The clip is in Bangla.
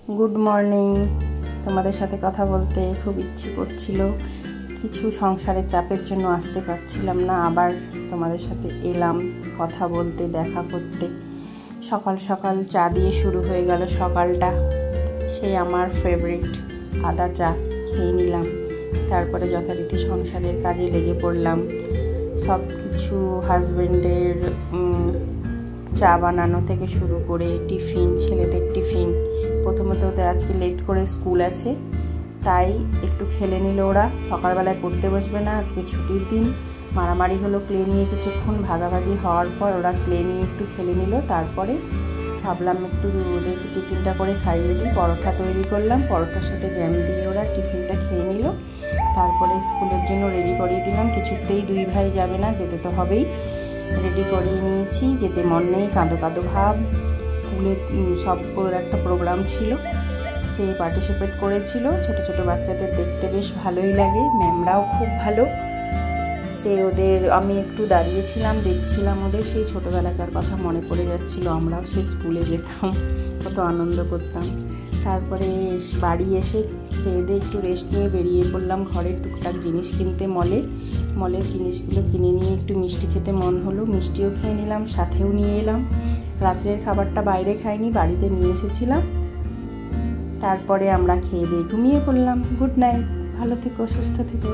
Good morning. তোমাদের সাথে কথা বলতে খুব ইচ্ছে করছিল, কিছু সংসারের চাপের জন্য আসতে পারছিলাম না। আবার তোমাদের সাথে এলাম কথা বলতে, দেখা করতে। সকাল সকাল চা দিয়ে শুরু হয়ে গেল সকালটা। সেই আমার ফেভারিট আদা চা খেয়ে নিলাম। তারপরে যথারীতি সংসারের কাজে লেগে পড়লাম। সব কিছু হাজব্যান্ডের চা বানানো থেকে শুরু করে টিফিন, ছেলেদের টিফিন। প্রথমত ওদের আজকে লেট করে স্কুল আছে, তাই একটু খেলে নিল ওরা। সকালবেলায় পড়তে বসবে না, আজকে ছুটির দিন। মারামারি হলো ক্লে নিয়ে, কিছুক্ষণ ভাগাভাগি হওয়ার পর ওরা ক্লে নিয়ে একটু খেলে নিল। তারপরে ভাবলাম একটু ওদেরকে টিফিনটা করে খাইয়ে দিই। পরোটা তৈরি করলাম, পরোটার সাথে জ্যাম দিয়ে ওরা টিফিনটা খেয়ে নিল। তারপরে স্কুলের জন্য রেডি করিয়ে দিলাম। কিছুতেই দুই ভাই যাবে না, যেতে তো হবেই। রেডি করিয়ে নিয়েছি, যেতে মন নেই, কাঁদো কাঁদো ভাব। স্কুলে সব একটা প্রোগ্রাম ছিল, সে পার্টিসিপেট করেছিল। ছোট ছোট বাচ্চাদের দেখতে বেশ ভালোই লাগে, ম্যামরাও খুব ভালো। আমি একটু দাঁড়িয়েছিলাম, দেখছিলাম ওদের। সেই ছোটোবেলাকার কথা মনে পড়ে যাচ্ছিল, আমরাও সে স্কুলে যেতাম, কত আনন্দ করতাম। তারপরে বাড়ি এসে খেয়ে দিয়ে একটু রেস্ট নিয়ে বেরিয়ে পড়লাম ঘরের টুকটাক জিনিস কিনতে। মলের জিনিসগুলো কিনে নিয়ে একটু মিষ্টি খেতে মন হলো, মিষ্টিও খেয়ে নিলাম, সাথেও নিয়ে এলাম। রাত্রের খাবারটা বাইরে খাইনি, বাড়িতে নিয়ে এসেছিলাম। তারপরে আমরা খেয়ে দিয়ে ঘুমিয়ে পড়লাম। গুড নাইট, ভালো থেকো, সুস্থ থেকো।